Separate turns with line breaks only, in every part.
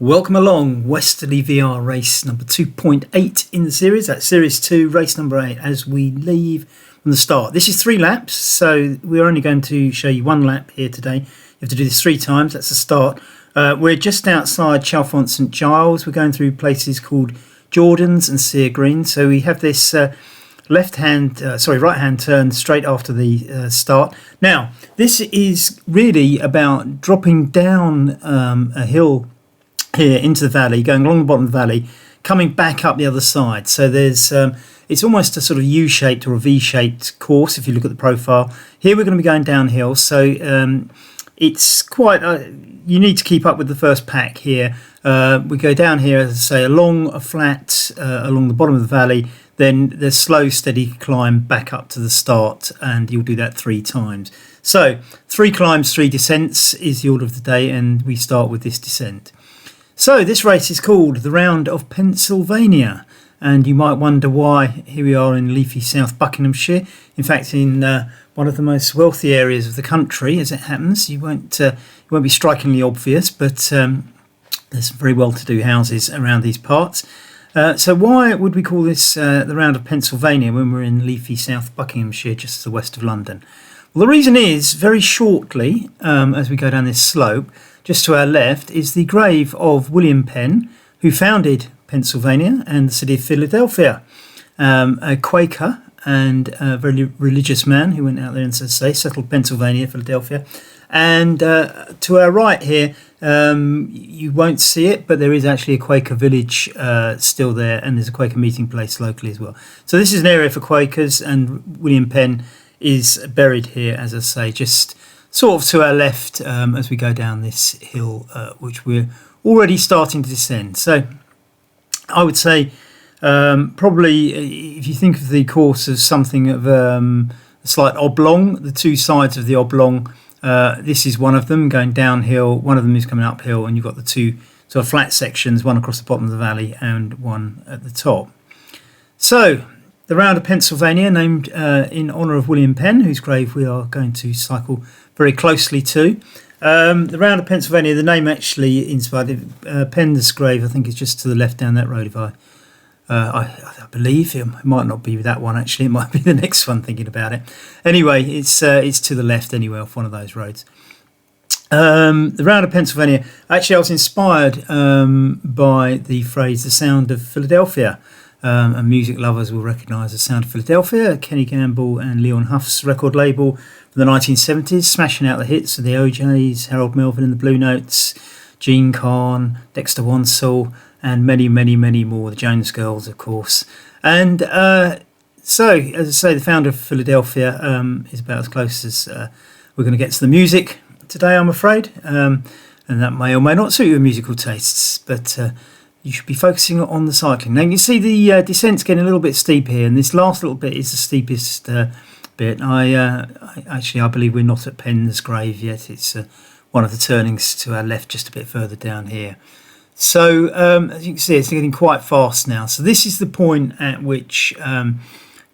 Welcome along, Westerley VR race number 2.8 in the series. That's series 2, race number 8, as we leave from the start. This is 3 laps, so we're only going to show you 1 lap here today. You have to do this 3 times, that's the start. We're just outside Chalfont St Giles. We're going through places called Jordan's and Sear Green. So we have this right hand turn straight after the start. Now, this is really about dropping down a hill here into the valley, going along the bottom of the valley, coming back up the other side. So there's it's almost a sort of U-shaped or a V-shaped course if you look at the profile. Here we're going to be going downhill, so it's quite you need to keep up with the first pack here. We go down here, as I say, along a flat along the bottom of the valley, then the slow steady climb back up to the start, and you'll do that 3 times. So 3 climbs, 3 descents is the order of the day, and we start with this descent. So this race is called the Round of Pennsylvania, and you might wonder why here we are in leafy South Buckinghamshire. In fact, in one of the most wealthy areas of the country, as it happens. It won't be strikingly obvious, but there's some very well-to-do houses around these parts. So why would we call this the Round of Pennsylvania when we're in leafy South Buckinghamshire, just to the west of London? Well, the reason is, very shortly, as we go down this slope, just to our left is the grave of William Penn, who founded Pennsylvania and the city of Philadelphia, a Quaker and a very religious man who went out there and, as I say, settled Pennsylvania, Philadelphia. And to our right here, you won't see it, but there is actually a Quaker village still there, and there's a Quaker meeting place locally as well. So this is an area for Quakers, and William Penn is buried here, as I say, just sort of to our left as we go down this hill, which we're already starting to descend. So I would say probably if you think of the course as something of a slight oblong, the 2 sides of the oblong, this is one of them going downhill, one of them is coming uphill, and you've got the 2 sort of flat sections, one across the bottom of the valley and one at the top. So the Round of Pennsylvania, named in honour of William Penn, whose grave we are going to cycle very closely to. The Round of Pennsylvania, the name actually inspired Penn's grave, I think, is just to the left down that road. If I believe it might not be that one actually. It might be the next one. Thinking about it, anyway, it's to the left anyway off one of those roads. The Round of Pennsylvania. Actually, I was inspired by the phrase "the sound of Philadelphia." And music lovers will recognise the sound of Philadelphia, Kenny Gamble and Leon Huff's record label from the 1970s, smashing out the hits of the OJs, Harold Melvin and the Blue Notes, Gene Carn, Dexter Wansel, and many, many, many more, the Jones Girls, of course. And so, as I say, the founder of Philadelphia is about as close as we're going to get to the music today, I'm afraid. And that may or may not suit your musical tastes, but you should be focusing on the cycling. Now you can see the descent's getting a little bit steep here, and this last little bit is the steepest bit. I believe we're not at Penn's grave yet. It's one of the turnings to our left, just a bit further down here. So as you can see, it's getting quite fast now. So this is the point at which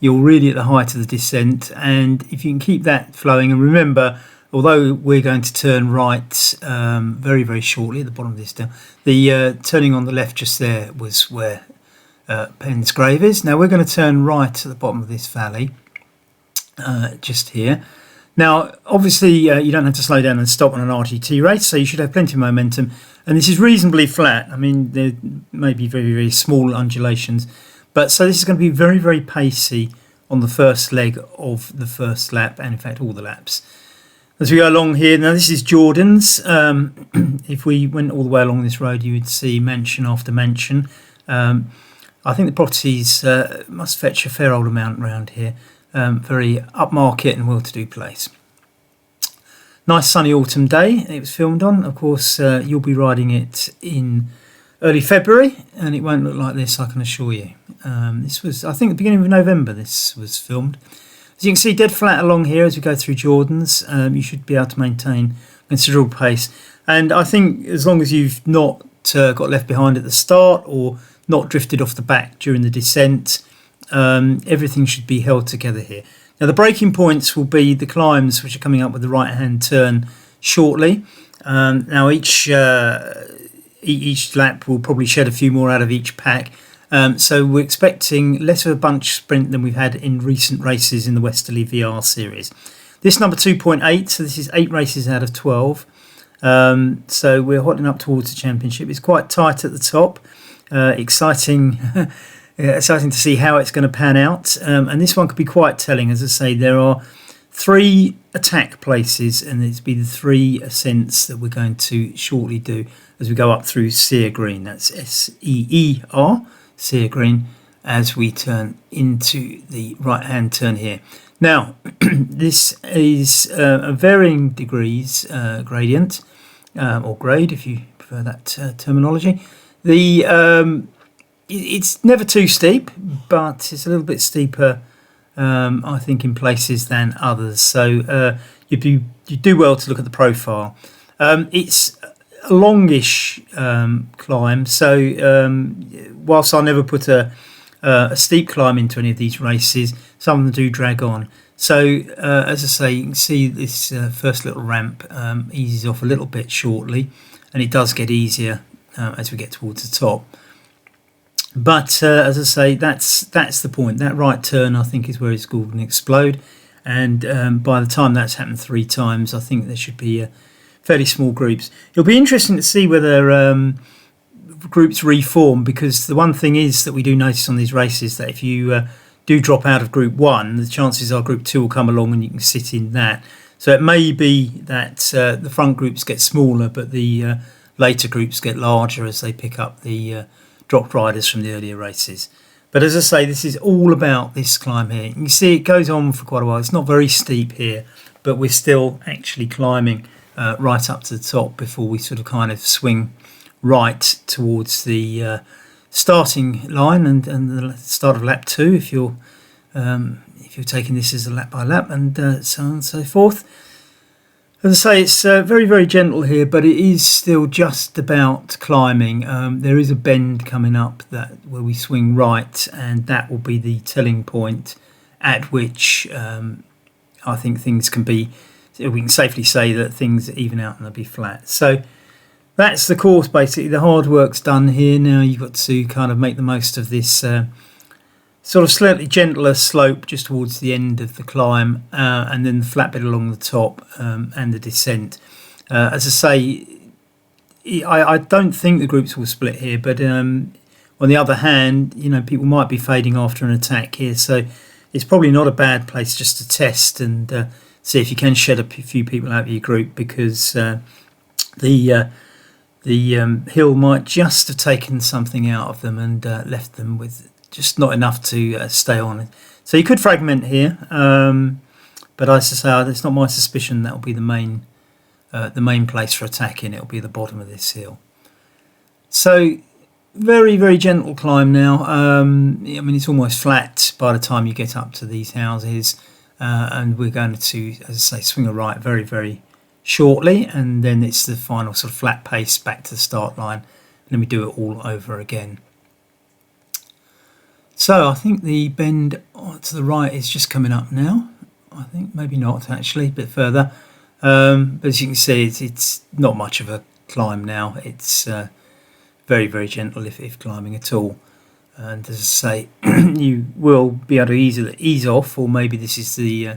you're really at the height of the descent, and if you can keep that flowing, and remember, although we're going to turn right very, very shortly at the bottom of this down, the turning on the left just there was where Penn's grave is. Now we're going to turn right at the bottom of this valley, just here. Now, obviously, you don't have to slow down and stop on an RTT race, so you should have plenty of momentum. And this is reasonably flat. I mean, there may be very, very small undulations, but so this is going to be very, very pacey on the first leg of the first lap, and in fact all the laps. As we go along here, now this is Jordan's. If we went all the way along this road, you would see mansion after mansion. I think the properties must fetch a fair old amount around here. Very upmarket and well-to-do place. Nice sunny autumn day it was filmed on. Of course, you'll be riding it in early February, and it won't look like this, I can assure you. This was, I think, the beginning of November this was filmed. As you can see, dead flat along here as we go through Jordan's. You should be able to maintain considerable pace. And I think as long as you've not got left behind at the start or not drifted off the back during the descent, everything should be held together here. Now the breaking points will be the climbs which are coming up with the right hand turn shortly. Now each each lap will probably shed a few more out of each pack. So we're expecting less of a bunch sprint than we've had in recent races in the Westerley VR series. This number 2.8, so this is 8 races out of 12. So we're hotting up towards the championship. It's quite tight at the top. Exciting to see how it's going to pan out. And this one could be quite telling. As I say, there are 3 attack places, and it's be the 3 ascents that we're going to shortly do as we go up through Sear Green. That's Seer, Sear Green, as we turn into the right-hand turn here. Now, this is a varying degrees gradient, or grade, if you prefer that terminology. It's never too steep, but it's a little bit steeper, I think, in places than others. So you do well to look at the profile. It's a longish climb, so whilst I'll never put a steep climb into any of these races, some of them do drag on. So as I say, you can see this first little ramp eases off a little bit shortly, and it does get easier as we get towards the top. But as I say, that's the point. That right turn, I think, is where it's going to explode. And by the time that's happened 3 times, I think there should be fairly small groups. It'll be interesting to see whether groups reform, because the one thing is that we do notice on these races that if you do drop out of Group 1, the chances are Group 2 will come along and you can sit in that. So it may be that the front groups get smaller, but the later groups get larger as they pick up the dropped riders from the earlier races. But as I say, this is all about this climb here. You can see it goes on for quite a while. It's not very steep here, but we're still actually climbing right up to the top before we sort of kind of swing right towards the starting line and the start of lap 2 if you're taking this as a lap by lap, and so on and so forth. As I say, it's very, very gentle here, but it is still just about climbing. There is a bend coming up where we swing right, and that will be the telling point at which I think things can be, we can safely say that things even out and they'll be flat. So that's the course, basically. The hard work's done here. Now you've got to kind of make the most of this sort of slightly gentler slope just towards the end of the climb, and then the flat bit along the top and the descent. As I say, I don't think the groups will split here, but on the other hand, people might be fading after an attack here, so it's probably not a bad place just to test and see if you can shed a few people out of your group, because the hill might just have taken something out of them and left them with just not enough to stay on it. So you could fragment here, but as I say, it's not my suspicion that will be the main place for attacking. It'll be the bottom of this hill. So very, very gentle climb now. I mean, it's almost flat by the time you get up to these houses, and we're going to, as I say, swing a right very, very shortly, and then it's the final sort of flat pace back to the start line, and then we do it all over again. So I think the bend to the right is just coming up now. I think maybe not, actually, a bit further. But as you can see, it's not much of a climb now. It's very, very gentle, if climbing at all. And as I say, you will be able to ease off, or maybe this is the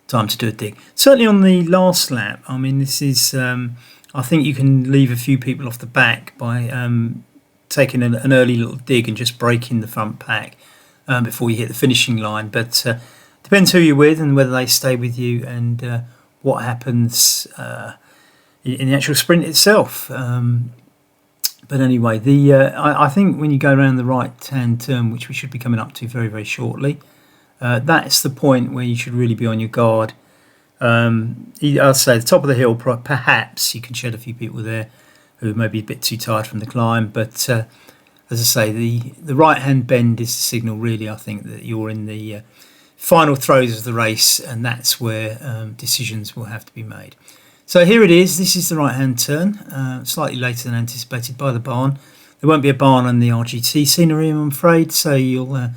time to do a dig. Certainly on the last lap, I mean, this is, I think you can leave a few people off the back by taking an early little dig and just breaking the front pack before you hit the finishing line. But depends who you're with and whether they stay with you, and what happens in the actual sprint itself. But anyway, I think when you go around the right-hand turn, which we should be coming up to very, very shortly, that's the point where you should really be on your guard. I'll say the top of the hill, perhaps you can shed a few people there who may be a bit too tired from the climb, but as I say, the right-hand bend is the signal, really, I think, that you're in the final throes of the race, and that's where decisions will have to be made. So here it is. This is the right-hand turn, slightly later than anticipated by the barn. There won't be a barn on the RGT scenery, I'm afraid, so you'll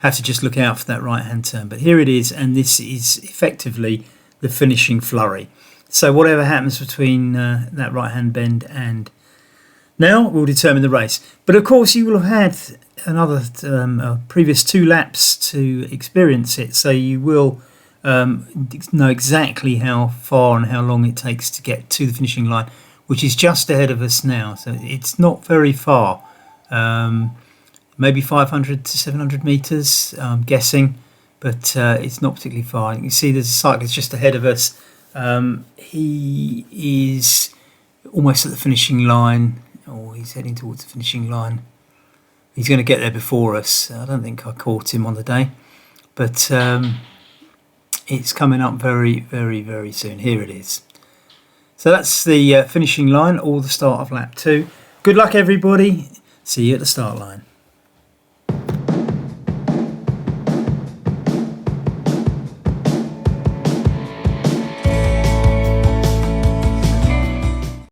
have to just look out for that right-hand turn. But here it is, and this is effectively the finishing flurry. So whatever happens between that right-hand bend and Now we'll determine the race. But of course you will have had another previous 2 laps to experience it, so you will know exactly how far and how long it takes to get to the finishing line, which is just ahead of us now. So it's not very far, maybe 500 to 700 metres, I'm guessing, but it's not particularly far. You can see there's a cyclist just ahead of us. He is almost at the finishing line, or he's heading towards the finishing line. He's going to get there before us. I don't think I caught him on the day, but it's coming up very, very, very soon. Here it is. So that's the finishing line, or the start of lap 2. Good luck, everybody. See you at the start line.